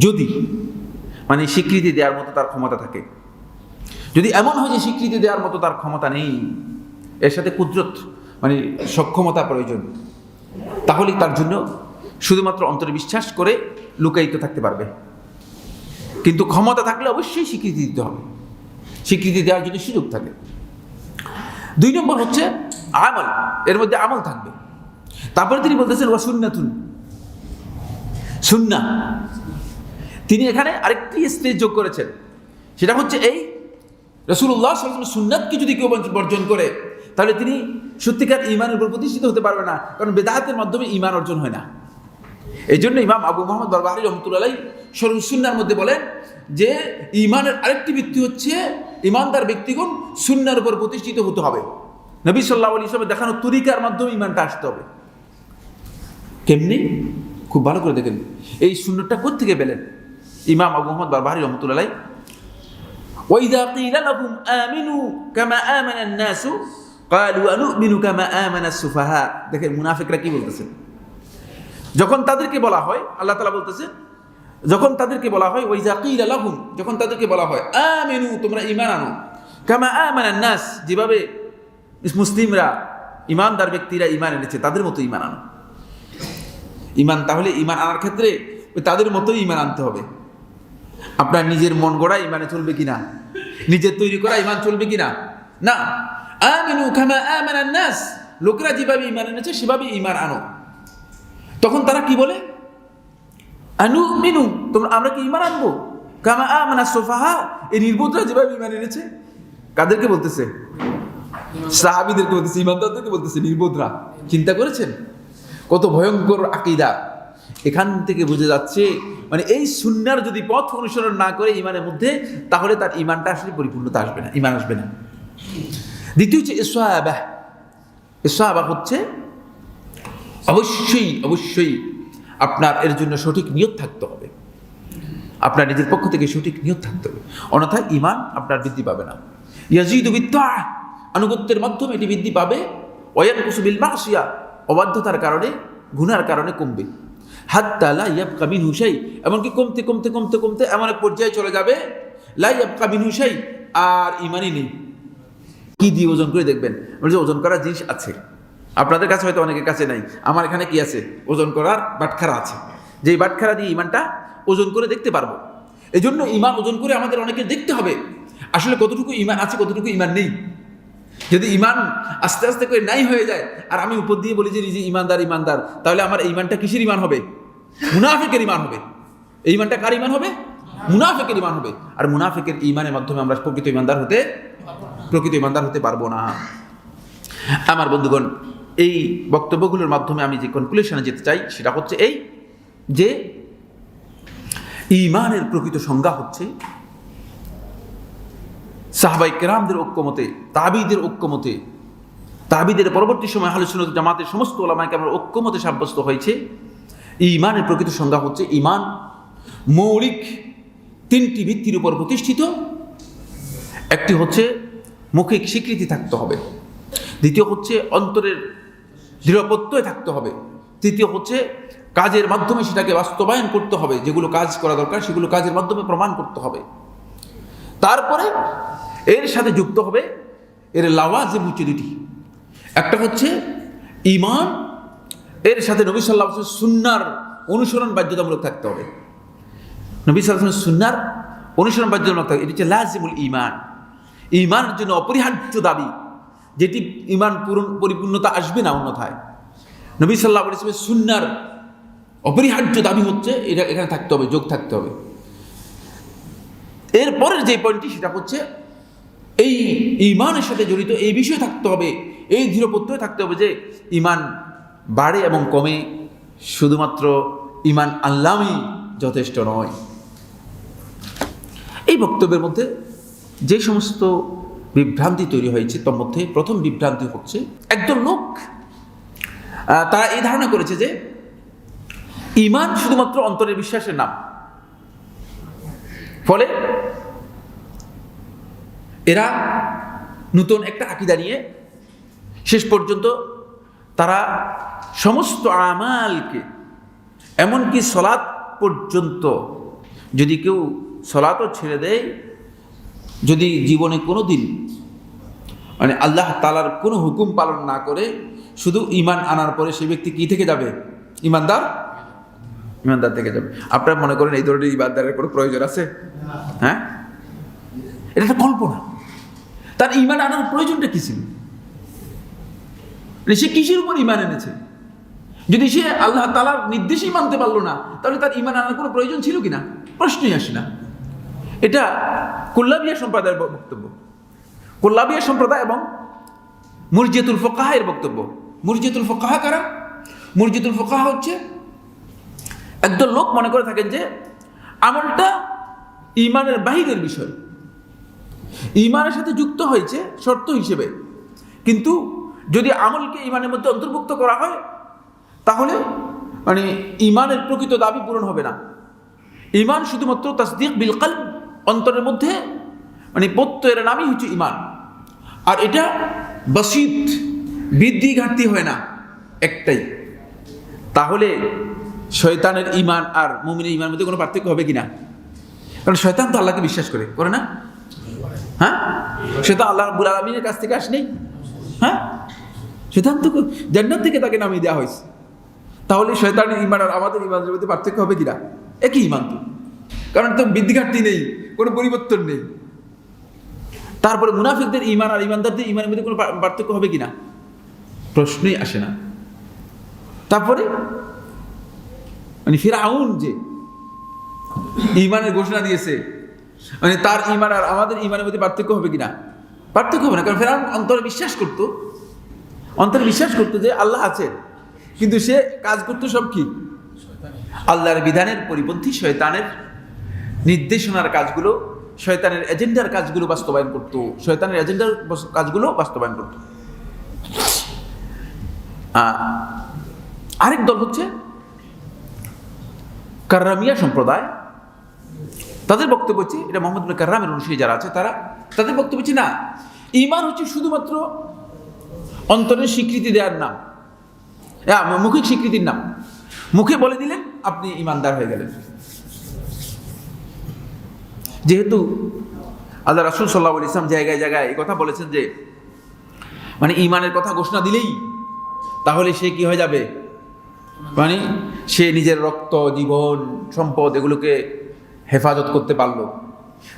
যদি মানে স্বীকৃতি দেওয়ার মতো তার ক্ষমতা থাকে, যদি এমন হয় যে স্বীকৃতি দেওয়ার মতো তার ক্ষমতা নেই, এর সাথে কুদরত মানে সক্ষমতা প্রয়োজন, তাহলে তার জন্য শুধুমাত্র অন্তরে বিশ্বাস করে লুকায়িত থাকতে পারবে। কিন্তু ক্ষমতা থাকলে অবশ্যই স্বীকৃতি দিতে হবে, স্বীকৃতি দেওয়ার জন্য সুযোগ থাকে। 2 নম্বর হচ্ছে আমল, এর মধ্যে আমল থাকবে। তারপরে তিনি বলতেছেন ওয়া সুন্নাতুন, সুন্নাহ। তিনি এখানে আরেকটি স্টেজ যোগ করেছেন, সেটা হচ্ছে এই রাসূলুল্লাহ সাল্লাল্লাহু আলাইহি ওয়াসাল্লাম সুন্নাতকে যদি কেউ বর্জন করে তাহলে তিনি সত্যিকার ঈমানের উপর প্রতিষ্ঠিত হতে পারবে না, কারণ বেদাতের মাধ্যমে ঈমান অর্জন হয় না। এই জন্য ইমাম আবু মুহাম্মদ বারবাহারি রহমতুল্লাহ শরহ সুন্নাহর মধ্যে বলেন যে ঈমানের আরেকটি ভিত্তি হচ্ছে ঈমানদার ব্যক্তিগণ সুন্নাহর উপর প্রতিষ্ঠিত হতে হবে। নবী সাল্লাল্লাহু আলাইহি ওয়াসাল্লামের দেখানো তরিকার মাধ্যমে ঈমানটা আসতে হবে। কেমনি? খুব ভালো করে দেখেন এই সুন্নতটা কোত্থেকে পেলেন? ইমাম আবু মুহাম্মদ বারবারি রহমতুল্লাহ আলাইহি, ওয়াইদা কিলা লাহুম আমিনু কামা আমানা আন-নাসু ক্বালু আনুমিনু কামা আমানা আস-সুফাহা। দেখেন মুনাফিকরা কি বলতেছে, যখন তাদেরকে বলা হয়, আল্লাহ তাআলা বলতেছে, যখন তাদেরকে বলা হয় ওয়াইদা কিলা লাহুম, যখন তাদেরকে বলা হয় আমিনু তোমরা ঈমান আনো, কামা আমানা আন-নাস যেভাবে মুসলিমরা ঈমানদার ব্যক্তিরা ঈমান এনেছে তাদের মতো ঈমান আনো। ঈমান, তাহলে ঈমান আনার ক্ষেত্রে তাদের মতোই ঈমান আনতে হবে। আপনার নিজের মন গড়া ঈমানে চলবে কিনা, নিজের তৈরি করা ঈমান চলবে কিনা? না, আমিনু কামা আমানা আন-নাস, লোকেরা যেভাবে ঈমান এনেছে সেভাবে ঈমান আনো। তখন তারা কি বলে? আনুমিনু, তোমরা আমরা কি ঈমান আনবো? কামা আমানা আস-সুফাহা, এই নির্বোধরা যেভাবে ঈমান এনেছে। কাদেরকে বলতেছে? সাহাবীদেরকে বলতেছে, ঈমানদারদেরকে বলতেছে নির্বোধরা। চিন্তা করেছেন কত ভয়ঙ্কর আকীদা? এখান থেকে বুঝে যাচ্ছে মানে এই সুন্নাহর যদি পথ অনুসরণ না করে ঈমানের মধ্যে, তাহলে তার ঈমানটা আসলে পরিপূর্ণতা আসবে না, ঈমান আসবে না। দ্বিতীয় হচ্ছে ইসহাবাহ। ইসহাবাহ হচ্ছে অবশ্যই আপনার এর জন্য সঠিক নিয়ত থাকতে হবে, আপনার নিজের পক্ষ থেকে সঠিক নিয়ত থাকতে হবে, অন্যথায় ঈমান আপনার বৃদ্ধি পাবে না। ইয়াজিদু বিত্তাআহ, আনুগত্যের মাধ্যমে এটি বৃদ্ধি পাবে। ওয়ায়ানকুসু বিল মাসিয়া, অবাধ্যতার কারণে, গুনার কারণে কমবে। হাত্তা লা ইয়াবকা মিনহু শাই, এমনকি কমতে কমতে কমতে কমতে এমন এক পর্যায়ে চলে যাবে লা ইয়াবকা মিনহু শাই, আর ঈমানই নেই। কি দিয়ে ওজন করে দেখবেন? যে ওজন করার জিনিস আছে আপনাদের কাছে, হয়তো অনেকের কাছে নাই। আমার এখানে কি আছে? ওজন করার বাটখারা আছে, যেই বাটখারা দিয়ে ঈমানটা ওজন করে দেখতে পারবো। এই জন্য ঈমান ওজন করে আমাদের অনেকে দেখতে হবে আসলে কতটুকু ঈমান আছে, কতটুকু ঈমান নেই। যদি ঈমান আস্তে আস্তে করে নাই হয়ে যায়, আর আমি উপর দিয়ে বলি যে নিজে ঈমানদার, তাহলে আমার ঈমানটা কিসের ঈমান হবে? মুনাফিকের ঈমান হবে। এই ঈমানটা কার ঈমান হবে? মুনাফিকের ঈমান হবে। আর মুনাফিকের ঈমানের মাধ্যমে আমরা প্রকৃত ঈমানদার হতে পারবো না। আমার বন্ধুগণ, এই বক্তব্যগুলোর মাধ্যমে আমি যে কনক্লুশনে যেতে চাই সেটা হচ্ছে এই যে ঈমানের প্রকৃত সংজ্ঞা হচ্ছে সাহাবায়ে কেরামদের ঐক্যমতে, তাবিদের ঐক্যমতে, তাবিদের পরবর্তী সময় আহলে সুন্নাত ওয়াল জামাতের সমস্ত উলামায়ে কেরামের ঐক্যমতে সাব্যস্ত হয়েছে ঈমানের প্রকৃত সংজ্ঞা হচ্ছে ঈমান মৌলিক তিনটি ভিত্তির উপর প্রতিষ্ঠিত। একটি হচ্ছে মৌখিক স্বীকৃতি থাকতে হবে, দ্বিতীয় হচ্ছে অন্তরের দৃঢ়প্রত্যয় থাকতে হবে, তৃতীয় হচ্ছে কাজের মাধ্যমে সেটাকে বাস্তবায়ন করতে হবে। যেগুলো কাজ করা দরকার সেগুলো কাজের মাধ্যমে প্রমাণ করতে হবে। তারপরে এর সাথে যুক্ত হবে এর লাওয়াজিম হচ্ছে দুটি। একটা হচ্ছে ঈমান, এর সাথে নবী সাল্লাল্লাহু আলাইহি ওয়াসাল্লাম সুন্নাহর অনুসরণ বাধ্যতামূলক থাকতে হবে। নবী সাল্লাল্লাহু আলাইহি ওয়াসাল্লাম সুন্নাহর অনুসরণ বাধ্যতামূলক থাকবে, এটি হচ্ছে লাজিমুল ঈমান। ঈমানের জন্য অপরিহার্য দাবি, যেটি ঈমান পরিপূর্ণতা আসবে না অন্যথায়। নবী সাল্লাল্লাহু আলাইহি ওয়াসাল্লাম সুন্নাহর অপরিহার্য দাবি হচ্ছে এটা এখানে থাকতে হবে, যোগ থাকতে হবে। এর পরের যে পয়েন্টটি সেটা হচ্ছে এই ঈমানের সাথে জড়িত এই বিষয় থাকতে হবে, এই দৃঢ়প্রত্যয় থাকতে হবে যে ঈমান বাড়ে এবং কমে, শুধুমাত্র ঈমান আনলামই যথেষ্ট নয়। এই বক্তব্যের মধ্যে যে সমস্ত বিভ্রান্তি তৈরি হয়েছে তার মধ্যে প্রথম বিভ্রান্তি হচ্ছে একদল লোক তারা এই ধারণা করেছে যে ঈমান শুধুমাত্র অন্তরের বিশ্বাসের নাম। ফলে এরা নতুন একটা আকীদা নিয়ে শেষ পর্যন্ত তারা সমস্ত আমালকে, এমনকি সলাৎ পর্যন্ত, যদি কেউ সলাতও ছেড়ে দেয়, যদি জীবনে কোনো দিন মানে আল্লাহ তাআলার কোনো হুকুম পালন না করে শুধু ঈমান আনার পরে সে ব্যক্তি কি থেকে যাবে? ঈমানদার থেকে যাবে। আপনারা মনে করেন এই ধরনের ঈমানদারের কোনো প্রয়োজন আছে? হ্যাঁ, এটা একটা কল্পনা। তার ঈমান আনার প্রয়োজনটা কি ছিল? সে কিসের উপর ঈমান এনেছে? যদি সে আল্লাহ তাআলার নির্দেশই মানতে পারলো না, তাহলে তার ঈমান আনার কোনো প্রয়োজন ছিল কিনা? প্রশ্নই আসে না। এটা কুল্লাবিয়া সম্প্রদায়ের বক্তব্য। কুল্লাবিয়া সম্প্রদায় এবং মুরজিয়াতুল ফুকাহার বক্তব্য। মুরজিয়াতুল ফুকাহা কারা? মুরজিয়াতুল ফুকাহা হচ্ছে একদল লোক মনে করে থাকেন যে আমলটা ঈমানের বাহিরের বিষয়, ঈমানের সাথে যুক্ত হয়েছে শর্ত হিসেবে, কিন্তু যদি আমলকে ঈমানের মধ্যে অন্তর্ভুক্ত করা হয় তাহলে মানে ইমানের প্রকৃত দাবি পূরণ হবে না। ইমান শুধুমাত্র তাসদীক বিল কলব, অন্তরের মধ্যে মানে প্রত্যয়ের নামই হচ্ছে ইমান। আর এটা বাসিত, বৃদ্ধি ঘাটতি হয় না, একটাই। তাহলে শয়তানের ইমান আর মুমিনের ইমানের মধ্যে কোনো পার্থক্য হবে কিনা? কারণ শয়তান তো আল্লাহকে বিশ্বাস করে না? হ্যাঁ, শয়তান আল্লাহ রাব্বুল আলামিনের কাছ থেকে আসেনি। হ্যাঁ, শয়তান তো জান্নাত থেকে তাকে নামিয়ে দেওয়া হয়েছে। তাহলে শয়তানের ইমান আর আমাদের ইমানের মধ্যে পার্থক্য হবে কিনা? একই ইমান তো, কারণ তো বৃদ্ধি ঘাটতি নেই, কোনো পরিবর্তন নেই। তারপরে মুনাফিকদের ইমান আর ইমানদারদের ইমানের মধ্যে কোনো পার্থক্য হবে কিনা? প্রশ্নই আসে না। তারপরে মানে ফিরআউন যে ইমানের ঘোষণা দিয়েছে, মানে তার ইমান আর আমাদের ইমানের মধ্যে পার্থক্য হবে কিনা? পার্থক্য হবে না, কারণ ফিরআউন অন্তরে বিশ্বাস করতো যে আল্লাহ আছেন, কিন্তু সে কাজ করতো সব কি? আল্লাহর বিধানের পরিপন্থী, শয়তানের নির্দেশনার কাজগুলো, শয়তানের এজেন্ডার কাজগুলো বাস্তবায়ন করতো, শয়তানের এজেন্ডার কাজগুলো বাস্তবায়ন করতো। আরেক দল হচ্ছে কাররামিয়া সম্প্রদায়। তাদের বক্তব্য হচ্ছে, এটা মোহাম্মদ ইবনে কাররামের অনুসারী যারা আছে তাদের বক্তব্য হচ্ছে না, ঈমান হচ্ছে শুধুমাত্র অন্তরের স্বীকৃতি দেওয়ার নাম, মৌখিক স্বীকৃতির নাম। মুখে বলে দিলেন আপনি ঈমানদার হয়ে গেলেন। যেহেতু আল্লাহ রাসূল সাল্লাল্লাহু আলাইহি ওয়াসাল্লাম জায়গায় জায়গায় এই কথা বলেছেন যে মানে ঈমানের কথা ঘোষণা দিলেই তাহলে সে কি হয়ে যাবে, মানে সে নিজের রক্ত, জীবন, সম্পদ এগুলোকে হেফাজত করতে পারলো।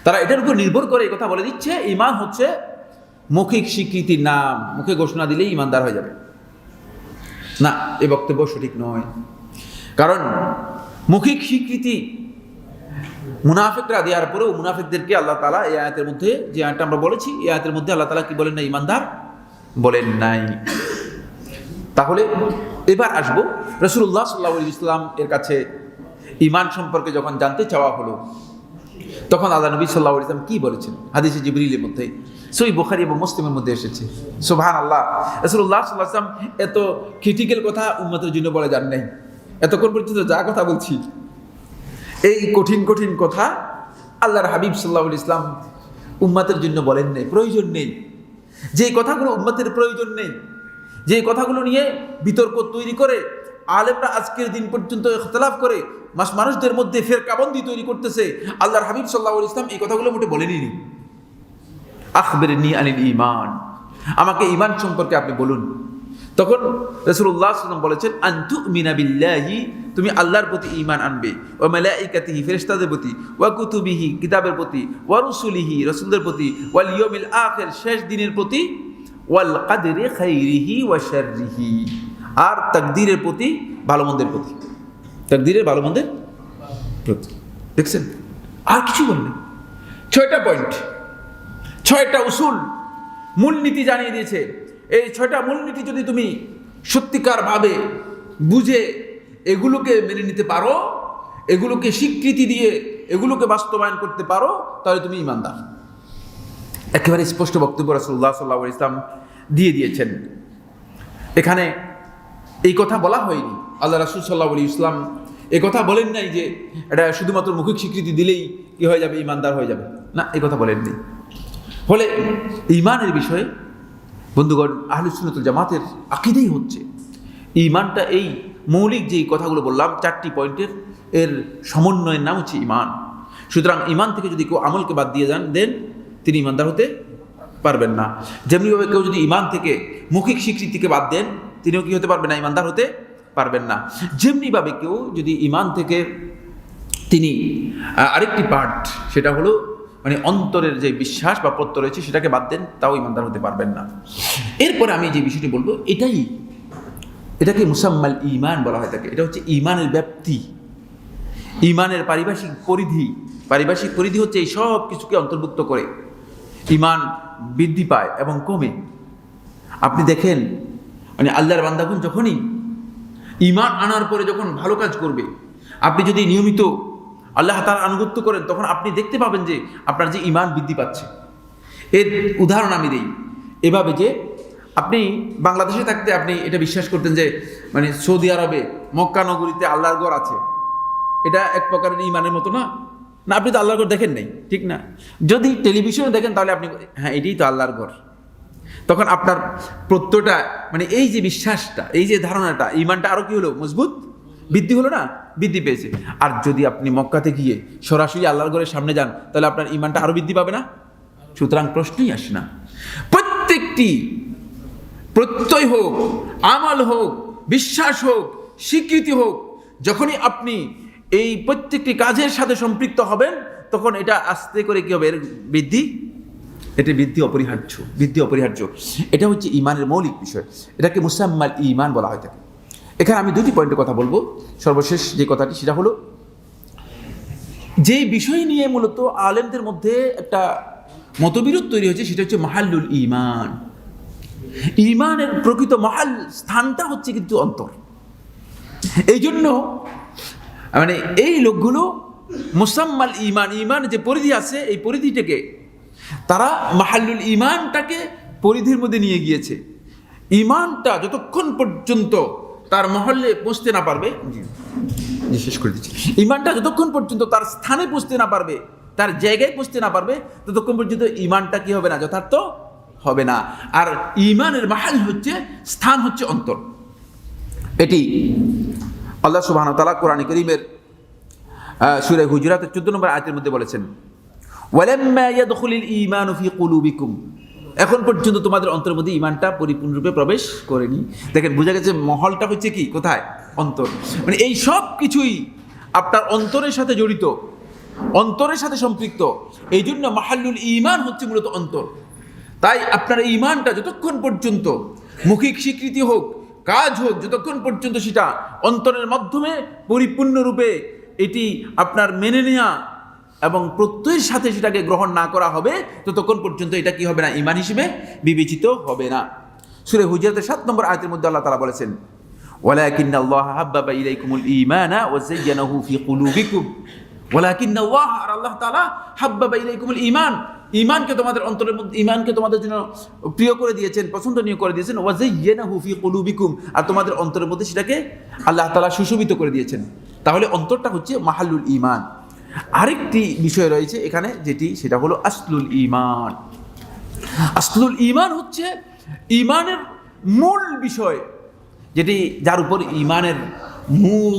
তারা এটার উপর নির্ভর করে এই কথা বলে দিচ্ছে ঈমান হচ্ছে মৌখিক স্বীকৃতির নাম, মুখে ঘোষণা দিলেই ঈমানদার হয়ে যাবে। না, এই বক্তব্য সঠিক নয়। কারণ মৌখিক স্বীকৃতি মুনাফিকরা দেওয়ার পরেও মুনাফিকদেরকে আল্লাহ তাআলা এই আয়াতের মধ্যে, যে আয়াতটা আমরা বলেছি, এই আয়াতের মধ্যে আল্লাহ তাআলা কি বলেন না? ঈমানদার বলেন নাই। তাহলে এবার আসবো রাসূলুল্লাহ সাল্লাল্লাহু আলাইহি ওয়াসাল্লাম এর কাছে ঈমান সম্পর্কে যখন জানতে চাওয়া হলো, তখন আল্লাহ নবী সাল্লাল্লাহু আলাইহি ওয়াসাল্লাম কি বলেছেন? হাদিসে জিবরিলের মধ্যে, সহিহ বুখারী এবং মুসলিমের মধ্যে এসেছে। সুবহানাল্লাহ, রাসূলুল্লাহ সাল্লাল্লাহু আলাইহি ওয়াসাল্লাম এত ক্রিটিক্যাল কথা উম্মতের জন্য বলে যান নাই। এতক্ষণ পর্যন্ত যা কথা বলছি, এই কঠিন কঠিন কথা আল্লাহর হাবিব সাল্লাল্লাহু আলাইহি ওয়াসাল্লাম উম্মতের জন্য বলেন নাই, প্রয়োজন নেই। যে কথাগুলো উম্মতের প্রয়োজন নেই, যে কথাগুলো নিয়ে বিতর্ক তৈরি করে আলেমরা আজকের দিন পর্যন্ত ইখতিলাফ করে মানুষদের মধ্যে ফিরকাবন্দি তৈরি করতেছে, আল্লাহর হাবিব সাল্লাল্লাহু আলাইহি ওয়াসাল্লাম এই কথাগুলো মোটে বলেনই। আখবিরনি আনিল ঈমান, আমাকে ঈমান সম্পর্কে আপনি বলুন। তখন রাসূলুল্লাহ সাল্লাল্লাহু আলাইহি ওয়াসাল্লাম বলেছেন, আনতুমিনা বিল্লাহি, তুমি আল্লাহর প্রতি ঈমান আনবে, ওয়া মালাইকাতিহি, ফেরেশতাদের প্রতি, ওয়া কুতুবিহি, কিতাবের প্রতি, ওয়া রুসুলিহি, রাসূলদের প্রতি, ওয়াল ইয়াউমিল আখির, শেষ দিনের প্রতি, ওয়াল কাদরি খাইরিহি ওয়া শাররিহি, আর তাকদীরের প্রতি, ভালো মন্দের প্রতি, তাকদীরের ভালো মন্দের প্রতি। দেখছেন, আর কিছু বললেন। 6টা পয়েন্ট, 6টা উসুল, মূলনীতি জানিয়ে দিয়েছে। এই 6টা মূলনীতি যদি তুমি সত্যিকার ভাবে বুঝে এগুলোকে মেনে নিতে পারো, এগুলোকে স্বীকৃতি দিয়ে এগুলোকে বাস্তবায়ন করতে পারো, তাহলে তুমি ঈমানদার। একেবারে স্পষ্ট বক্তব্য রাসূলুল্লাহ সাল্লাল্লাহু আলাইহি ওয়াসাল্লাম দিয়ে দিয়েছেন। এখানে এই কথা বলা হয়নি, আল্লাহ রাসূল সাল্লাল্লাহু আলাইহি ওয়াসাল্লাম এই কথা বলেন নাই যে এটা শুধুমাত্র মৌখিক স্বীকৃতি দিলেই কি হয়ে যাবে, ঈমানদার হয়ে যাবে। না, এই কথা বলেননি। ফলে ঈমানের বিষয়ে বন্ধুগণ, আহলুস সুন্নাত ওয়াল জামাতের আকীদাই হচ্ছে ঈমানটা, এই মৌলিক যে কথাগুলো বললাম 4টি পয়েন্টের, এর সমন্বয়ের নাম হচ্ছে ঈমান। সুতরাং ঈমান থেকে যদি কেউ আমলকে বাদ দিয়ে দেন, তিনি ঈমানদার হতে পারবেন না। যেমনিভাবে কেউ যদি ঈমান থেকে মৌখিক স্বীকৃতিকে বাদ দেন, তিনিও কি হতে পারবেন না? ঈমানদার হতে পারবেন না। যেমনিভাবে কেউ যদি ঈমান থেকে তিনি আরেকটি পার্ট, সেটা হলো মানে অন্তরের যে বিশ্বাস বা প্রত্যয় রয়েছে, সেটাকে বাদ দেন, তাও ঈমানদার হতে পারবেন না। এরপরে আমি যে বিষয়টি বলবো, এটাকে মুসাম্মাল ঈমান বলা হয় থাকে। এটা হচ্ছে ঈমানের ব্যাপ্তি, ঈমানের পারিভাষিক পরিধি হচ্ছে এই সব কিছুকে অন্তর্ভুক্ত করে ঈমান বৃদ্ধি পায় এবং কমে। আপনি দেখেন, মানে আল্লাহর বান্দাগণ যখনই ঈমান আনার পরে যখন ভালো কাজ করবে, আপনি যদি নিয়মিত আল্লাহ তাআলার আনুগত্য করেন, তখন আপনি দেখতে পাবেন যে আপনার যে ঈমান বৃদ্ধি পাচ্ছে। এর উদাহরণ আমি দিই এভাবে যে আপনি বাংলাদেশে থাকতে আপনি এটা বিশ্বাস করতেন যে মানে সৌদি আরবে মক্কা নগরীতে আল্লাহর ঘর আছে, এটা এক প্রকারের ইমানের মতো না? না, আপনি তো আল্লাহর ঘর দেখেন নাই, ঠিক না? যদি টেলিভিশনে দেখেন তাহলে আপনি হ্যাঁ এটাই তো আল্লাহর ঘর। তখন আপনার প্রত্যয়টা মানে এই যে বিশ্বাসটা, এই যে ধারণাটা, ইমানটা আরো কি হলো? মজবুত, বৃদ্ধি হলো না? বৃদ্ধি পেয়েছে। আর যদি আপনি মক্কাতে গিয়ে সরাসরি আল্লাহর ঘরের সামনে যান তাহলে আপনার ইমানটা আরো বৃদ্ধি পাবে না? সুতরাং প্রশ্নই আসে না। প্রত্যেকটি প্রত্যয় হোক, আমল হোক, বিশ্বাস হোক, স্বীকৃতি হোক, যখনই আপনি এই প্রত্যেকটি কাজের সাথে সম্পৃক্ত হবেন তখন এটা আস্তে করে কি হবে? এর বৃদ্ধি, এটা বৃদ্ধি অপরিহার্য, বৃদ্ধি অপরিহার্য। এটা হচ্ছে ইমানের মৌলিক বিষয়, এটাকে মুসাম্মাল ইমান বলা হয় থাকে। এখানে আমি দুটি পয়েন্টের কথা বলবো। সর্বশেষ যে কথাটি সেটা হলো, যে বিষয় নিয়ে মূলত আলেমদের মধ্যে একটা মতবিরোধ তৈরি হয়েছে সেটা হচ্ছে মাহাল্লুল ইমান। ইমানের প্রকৃত মাহাল, স্থানটা হচ্ছে কিন্তু অন্তর। এই জন্য মানে এই লোকগুলো মুসাম্মাল ইমান, ইমান যে পরিধি আছে এই পরিধিটাকে তারা মাহাল্লুল ইমানটাকে পরিধির মধ্যে নিয়ে গিয়েছে। ইমানটা যতক্ষণ পর্যন্ত তার মহল্লে পৌঁছতে না পারবে, শেষ করে দিচ্ছি, ইমানটা যতক্ষণ পর্যন্ত তার স্থানে পৌঁছতে না পারবে, তার জায়গায় পৌঁছতে না পারবে, ততক্ষণ পর্যন্ত ইমানটা কি হবে না? যথার্থ হবে না। আর ইমানের মাহাল হচ্ছে, স্থান হচ্ছে অন্তর। এটি আল্লাহ সুবহানাহু ওয়া তাআলা কোরআন কারীমের সূরা হুজুরাতের 14 নম্বর আয়াতের মধ্যে বলেছেন, ওয়ালাম্মা ইয়াদখুলুল ঈমানু ফি কুলুবিকুম, এখন পর্যন্ত তোমাদের অন্তরের মধ্যে ইমানটা পরিপূর্ণরূপে প্রবেশ করেনি। দেখেন, বোঝা গেছে মহলটা হচ্ছে কি? কোথায়? অন্তর। মানে এই সব কিছুই আপনার অন্তরের সাথে জড়িত, অন্তরের সাথে সম্পৃক্ত। এই জন্য মাহাল্লুল ঈমান হচ্ছে মূলত অন্তর। তাই আপনার ঈমানটা যতক্ষণ পর্যন্ত মৌখিক স্বীকৃতি হোক, কাজ হোক, যতক্ষণ পর্যন্ত সেটা অন্তরের মাধ্যমে পরিপূর্ণরূপে এটি আপনার মেনে নেওয়া এবং প্রত্যয়ের সাথে সেটাকে গ্রহণ না করা হবে, ততক্ষণ পর্যন্ত এটা কি হবে না? ঈমান হিসেবে বিবেচিত হবে না। সূরা হুজুরাতের 7 নম্বর আয়াতের মধ্যে আল্লাহ তাআলা বলেছেন, ওয়ালাকিন্নাল্লাহা হাব্বাবা ইলাইকুমুল ঈমানা ওয়া যায়্যানাহু ফি কুলুবিকুম, ওয়ালাকিন্নাল্লাহ, আর আল্লাহ তাআলা হাব্বাবা ইলাইকুমুল ঈমান, ঈমানকে তোমাদের অন্তরের মধ্যে, ঈমানকে তোমাদের জন্য প্রিয় করে দিয়েছেন, পছন্দনীয় করে দিয়েছেন, ওয়া যায়্যানাহু ফি কুলুবিকুম, আর তোমাদের অন্তরের মধ্যে সেটাকে আল্লাহ তাআলা সুশোভিত করে দিয়েছেন। তাহলে অন্তরটা হচ্ছে মাহাল্লুল ঈমান। আরেকটি বিষয় রয়েছে এখানে, যেটি সেটা হলো আসলুল ঈমান। আসলুল ঈমান হচ্ছে ঈমানের মূল বিষয়, যেটি যার উপর ঈমানের মূল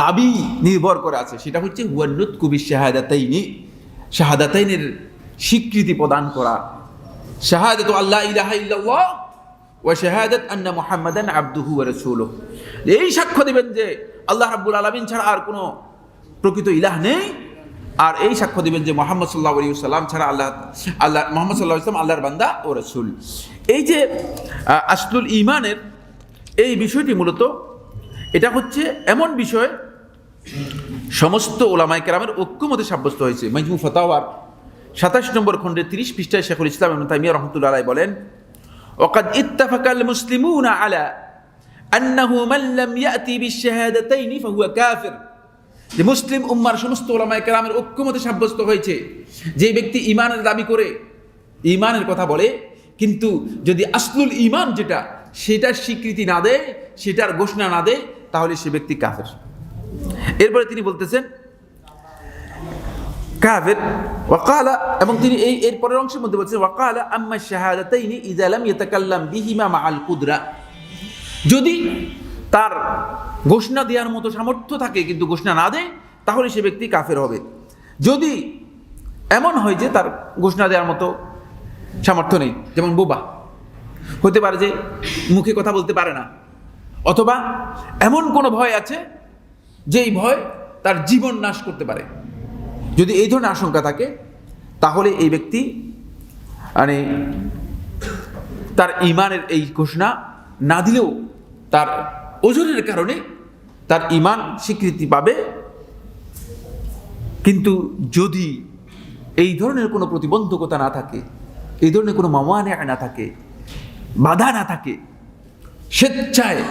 দাবি নির্ভর করে আছে, সেটা হচ্ছে হুয়ান নুতকু বিশ-শাহাদাতাইনি, শাহাদাতাইনের স্বীকৃতি প্রদান করা। শাহাদাতু আল্লা ইলাহা ইল্লাল্লাহ ওয়া শাহাদাত আন্না মুহাম্মাদান আবদুহু ওয়া রাসূলুহু, এই সাক্ষ্য দিবেন যে আল্লাহ রাব্বুল আলামিন ছাড়া আর কোনো প্রকৃত ইলাহ নেই, আর এই সাক্ষ্য দিবেন যে মুহাম্মদ সাল্লাল্লাহু আলাইহি ওয়াসাল্লাম ছাড়া মুহাম্মদ সাল্লাল্লাহু আলাইহি ওয়াসাল্লাম আল্লাহর বান্দা ও রাসূল। এই যে আসলুল ঈমানের এই বিষয়টি মূলত এটা হচ্ছে এমন বিষয় সমস্ত উলামায়ে কেরামের ঐক্যমতে সাব্যস্ত হয়েছে। মাজমু ফাতাওয়ার 27 নম্বর খণ্ডের 30 পৃষ্ঠায় শেখুল ইসলাম ইবনে তাইমিয়া রাহমাতুল্লাহি আলাইহি বলেন, ওয়াকাদ ইত্তাফাকাল মুসলিমুনা আলা আন্নাহু মান লাম ইয়াতি বিশ-শাহাদাতাইনি ফাহুয়া কাফির, যে মুসলিম উম্মার সমস্ত উলামায়ে কেরামের ঐক্যমতে সাব্যস্ত হয়েছে, যে ব্যক্তি ঈমানের দাবি করে, ঈমানের কথা বলে, কিন্তু যদি আসলুল ঈমান যেটা সেটার স্বীকৃতি না দেয়, সেটার ঘোষণা না দেয়, তাহলে সে ব্যক্তি কাফের। এরপরে তিনি বলতেছেন কাফের ওয়াকালা, এবং তিনি এর পরের অংশের মধ্যে বলছেন ওয়াকালা আম্মা শাহাদাতাইনি ইযা লাম ইয়াতাকাল্লাম বিহিমা মাআল কুদরা, যদি তার ঘোষণা দেওয়ার মতো সামর্থ্য থাকে কিন্তু ঘোষণা না দেয়, তাহলে সে ব্যক্তি কাফের হবে। যদি এমন হয় যে তার ঘোষণা দেওয়ার মতো সামর্থ্য নেই, যেমন বোবা হতে পারে যে মুখে কথা বলতে পারে না, অথবা এমন কোনো ভয় আছে যেই ভয় তার জীবন নাশ করতে পারে, যদি এই ধরনের আশঙ্কা থাকে, তাহলে এই ব্যক্তি মানে তার ঈমানের এই ঘোষণা না দিলেও তার ওজনের কারণে তার ঈমান স্বীকৃতি পাবে। কিন্তু যদি এই ধরনের কোনো প্রতিবন্ধকতা না থাকে, এই ধরনের কোনো মাওয়ানে না থাকে, বাধা না থাকে, স্বেচ্ছায়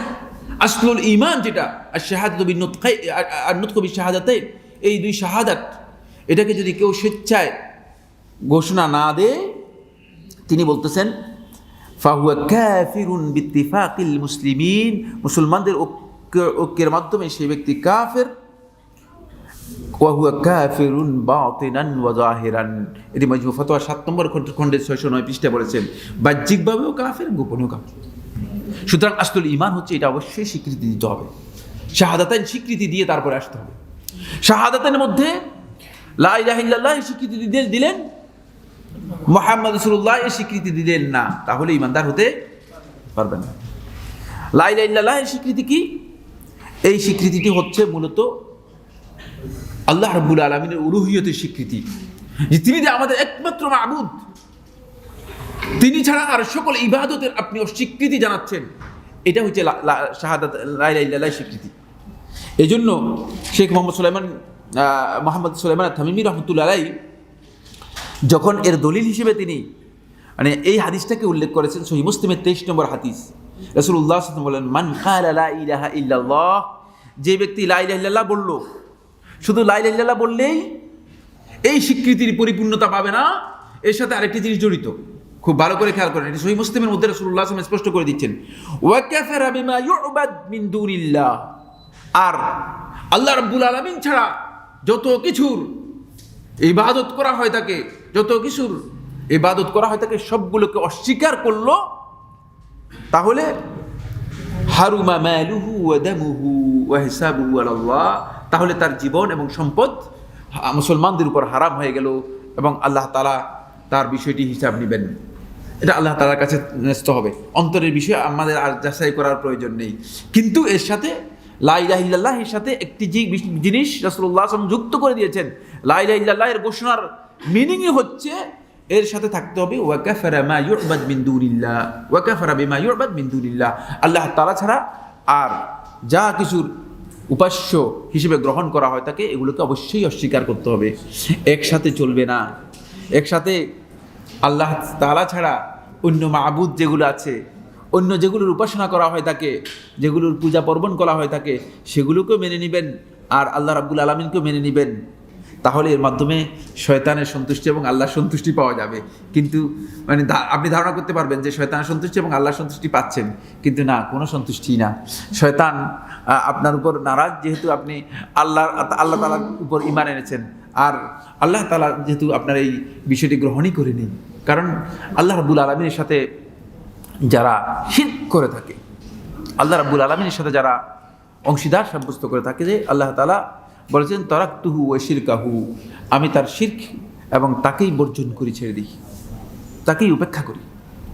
আসলুল ঈমান যেটা আশ-শাহাদাতু বিন-নুতকু বিশ-শাহাদাতাইন, এই দুই শাহাদাত, এটাকে যদি কেউ স্বেচ্ছায় ঘোষণা না দেয়, তিনি বলতেছেন ফাহুয়া কাফিরুন বিত্তিফাকিল মুসলিমিন, মুসলমানদের ঐক্যের মাধ্যমে সেই ব্যক্তি কাফের। ওয়া হুয়া কাফিরুন বাতিনান ওয়া যাহিরান, এটি মাজমু ফতোয়া 7 নম্বর খণ্ডের 609 পৃষ্ঠায় বলেছেন, বাহ্যিকভাবেও কাফের, গোপনেও কাফের। সুতরাং আসল ঈমান হচ্ছে এটা অবশ্যই স্বীকৃতি দিতে হবে, শাহাদাতাইন স্বীকৃতি দিয়ে তারপরে আসতে হবে। শাহাদাতাইনের মধ্যে লা ইলাহা ইল্লাল্লাহ স্বীকৃতি দিলেন, মুহাম্মদ রাসূলুল্লাহ এর স্বীকৃতি দিলেন না, তাহলে ঈমানদার হতে পারবেন না। লা ইলাহা ইল্লাল্লাহ এর স্বীকৃতি কি? এই স্বীকৃতিটি হচ্ছে মূলত আল্লাহ রাব্বুল আলামিনের উলুহিয়তের স্বীকৃতি, যে তিনি যে আমাদের একমাত্র মাবুদ, তিনি ছাড়া আর সকল ইবাদতের আপনি অস্বীকৃতি জানাচ্ছেন, এটা হচ্ছে শাহাদাত লা ইলাহা ইল্লাল্লাহ স্বীকৃতি। এই জন্য শেখ মোহাম্মদ সুলাইমান তামিমি রহমতুল্লাহ আলাইহি যখন এর দলিল হিসেবে তিনি মানে এই হাদিসটাকে উল্লেখ করেছেন, সহিহ মুসলিমের 23 নম্বর হাদিস, রাসূলুল্লাহ সাল্লাল্লাহু আলাইহি ওয়াসাল্লাম বলেন, মান ক্বালা লা ইলাহা ইল্লাল্লাহ, যে ব্যক্তি লা ইলাহা ইল্লাল্লাহ বলল, শুধু লা ইলাহা ইল্লাল্লাহ বললেই এই স্বীকৃতির পরিপূর্ণতা পাবে না, এর সাথে আরেকটি জিনিস জড়িত। খুব ভালো করে খেয়াল করেন, এটি সহিহ মুসলিমের মধ্যে রাসূলুল্লাহ সাল্লাল্লাহু আলাইহি ওয়াসাল্লাম স্পষ্ট করে দিচ্ছেন, ওয়া কাফারা বিমা ইউবাদ মিন দুনিল্লাহ, আর আল্লাহ রাব্বুল আলামিন ছাড়া যত কিছুর ইবাদত করা হয় থাকে, যত কিছুর ইবাদত করা হয় থাকে সবগুলোকে অস্বীকার করলো, তাহলে হারুমা মালুহু ওয়া দামুহু ওয়া হিসাবুহু আলাল্লাহ, তাহলে তার জীবন এবং সম্পদ মুসলমানদের উপর হারাম হয়ে গেল এবং আল্লাহ তাআলা তার বিষয়টি হিসাব নেবেন। এটা আল্লাহ তাআলার কাছে ন্যস্ত হবে। অন্তরের বিষয়ে আমাদের আর যাচাই করার প্রয়োজন নেই। কিন্তু এর সাথে লা ইলাহা ইল্লাল্লাহ এর সাথে একটি জিনিস রাসূলুল্লাহ সাল্লাল্লাহু আলাইহি ওয়াসাল্লাম যুক্ত করে দিয়েছেন। লা ইলাহা ইল্লাল্লাহ এর ঘোষণার মিনিংই হচ্ছে এর সাথে থাকতে হবে ওয়া কাফারা মা ইউবাদ মিন দুনিল্লাহ, ওয়া কাফারা বিমা ইউবাদ মিন দুনিল্লাহ, আল্লাহ তাআলা ছাড়া আর যা কিছুর উপাস্য হিসেবে গ্রহণ করা হয় তাকে এগুলোকে অবশ্যই অস্বীকার করতে হবে। একসাথে চলবে না। একসাথে আল্লাহ তাআলা ছাড়া অন্য মাবুদ যেগুলো আছে, অন্য যেগুলোর উপাসনা করা হয় থাকে, যেগুলোর পূজা পার্বণ করা হয় থাকে, সেগুলোকেও মেনে নেবেন আর আল্লাহ রাব্বুল আলামিনকেও মেনে নেবেন। তাহলে এর মাধ্যমে শয়তানের সন্তুষ্টি এবং আল্লাহর সন্তুষ্টি পাওয়া যাবে। কিন্তু মানে আপনি ধারণা করতে পারবেন যে শয়তানের সন্তুষ্টি এবং আল্লাহর সন্তুষ্টি পাচ্ছেন, কিন্তু না, কোনো সন্তুষ্টি না। শয়তান আপনার উপর নারাজ, যেহেতু আপনি আল্লাহ তাআলার উপর ঈমান এনেছেন, আর আল্লাহ তাআলা যেহেতু আপনার এই বিষয়টি গ্রহণই করেনি। কারণ আল্লাহ রাব্বুল আলামিনের সাথে যারা শিরক করে থাকে, আল্লাহ রাব্বুল আলামিনের সাথে যারা অংশীদার সাব্যস্ত করে থাকে, যে আল্লাহ তাআলা বলেছেন তারাকতুহু ওয়া শিরকাহু, আমি তার শিরক এবং তাকেই বর্জন করি, ছেড়ে দিই, তাকেই উপেক্ষা করি,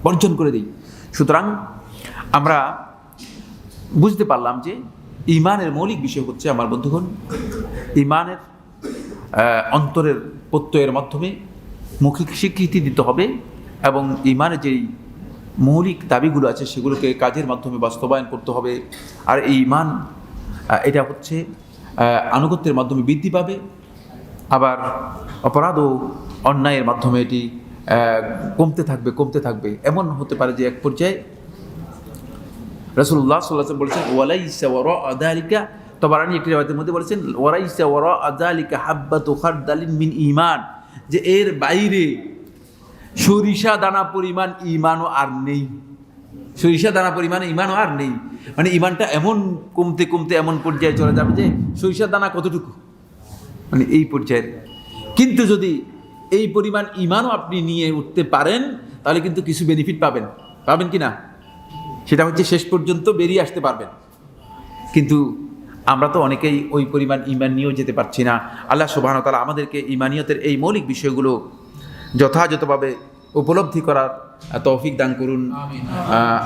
বর্জন করে দিই। সুতরাং আমরা বুঝতে পারলাম যে ঈমানের মৌলিক বিষয় হচ্ছে, আমার বন্ধুগণ, ঈমানের অন্তরের প্রত্যয়ের মাধ্যমে মৌখিক স্বীকৃতি দিতে হবে এবং ঈমানের যেই মৌলিক দাবিগুলো আছে সেগুলোকে কাজের মাধ্যমে বাস্তবায়ন করতে হবে। আর এই ঈমান এটা হচ্ছে আনুগত্যের মাধ্যমে বৃদ্ধি পাবে, আবার অপরাধ ও অন্যায়ের মাধ্যমে এটি কমতে থাকবে। এমন হতে পারে যে এক পর্যায়ে রাসূলুল্লাহ সাল্লাল্লাহু আলাইহি ওয়াসাল্লাম বলেছেন, ওয়ালাইসা ওয়ারাআ যালিকা, তাবারানী একটি রিওয়ায়াতের মধ্যে বলেছেন, ওয়ালাইসা ওয়ারাআ যালিকা হাব্বাতু খারদালিন মিন ঈমান, যে এর বাইরে সরিষা দানা পরিমাণ ঈমানও আর নেই। সরিষা দানা পরিমাণ ঈমানও আর নেই, মানে ঈমানটা এমন কমতে এমন পর্যায়ে চলে যাবে যে সরিষা দানা কতটুকু, মানে এই পর্যায়ে। কিন্তু যদি এই পরিমাণ ঈমানও আপনি নিয়ে উঠতে পারেন, তাহলে কিন্তু কিছু বেনিফিট পাবেন কি না, সেটা হচ্ছে শেষ পর্যন্ত বেরিয়ে আসতে পারবেন। কিন্তু আমরা তো অনেকেই ওই পরিমাণ ঈমান নিয়েও যেতে পারছি না। আল্লাহ সুবহানাহু ওয়া তাআলা আমাদেরকে ঈমানিয়তের এই মৌলিক বিষয়গুলো যথাযথভাবে উপলব্ধি করার তৌফিক দান করুন।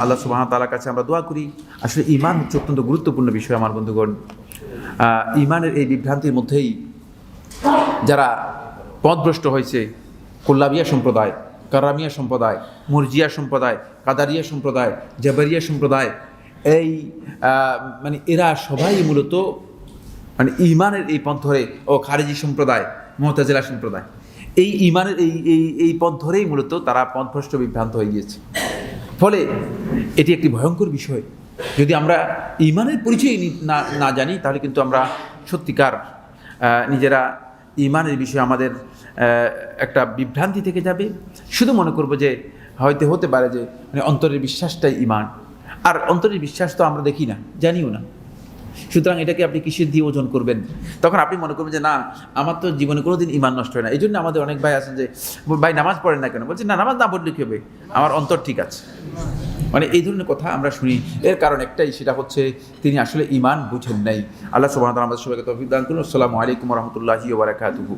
আল্লাহ সুবহানাহু ওয়া তাআলার কাছে আমরা দোয়া করি। আসলে ঈমান হচ্ছে অত্যন্ত গুরুত্বপূর্ণ বিষয় আমার বন্ধুগণ। ঈমানের এই বিভ্রান্তির মধ্যেই যারা পথভ্রষ্ট হয়েছে, কুল্লাবিয়া সম্প্রদায়, কারামিয়া সম্প্রদায়, মুরজিয়া সম্প্রদায়, কাদারিয়া সম্প্রদায়, জাবারিয়া সম্প্রদায়, এই মানে এরা সবাই মূলত মানে ঈমানের এই পথ ধরে, ও খারিজি সম্প্রদায়, মুতাজিলা সম্প্রদায়, এই ঈমানের এই পথ ধরেই মূলত তারা পথভ্রষ্ট বিভ্রান্ত হয়ে গিয়েছে। ফলে এটি একটি ভয়ঙ্কর বিষয়। যদি আমরা ঈমানের পরিচয় না জানি, তাহলে কিন্তু আমরা সত্যিকার নিজেরা ঈমানের বিষয়ে আমাদের একটা বিভ্রান্তি থেকে যাবে। শুধু মনে করব যে হয়তো হতে পারে যে মানে অন্তরের বিশ্বাসটাই ঈমান। আর অন্তরের বিশ্বাস তো আমরা দেখি না, জানিও না। সুতরাং এটাকে আপনি কিসের দিয়ে ওজন করবেন? তখন আপনি মনে করবেন যে না, আমার তো জীবনে কোনোদিন ঈমান নষ্ট হয় না। এই জন্য আমাদের অনেক ভাই আছেন যে ভাই নামাজ পড়েন না কেন? বলছে না, নামাজ না পড়লে কী হবে, আমার অন্তর ঠিক আছে। মানে এই ধরনের কথা আমরা শুনি। এর কারণ একটাই, সেটা হচ্ছে তিনি আসলে ঈমান বুঝেন নাই। আল্লাহ সুবহানাহু ওয়া তাআলা আমাদের সবাইকে তৌফিক দান করুন। আসসালামু আলাইকুম ওয়া রাহমাতুল্লাহি ওয়া বারাকাতুহু।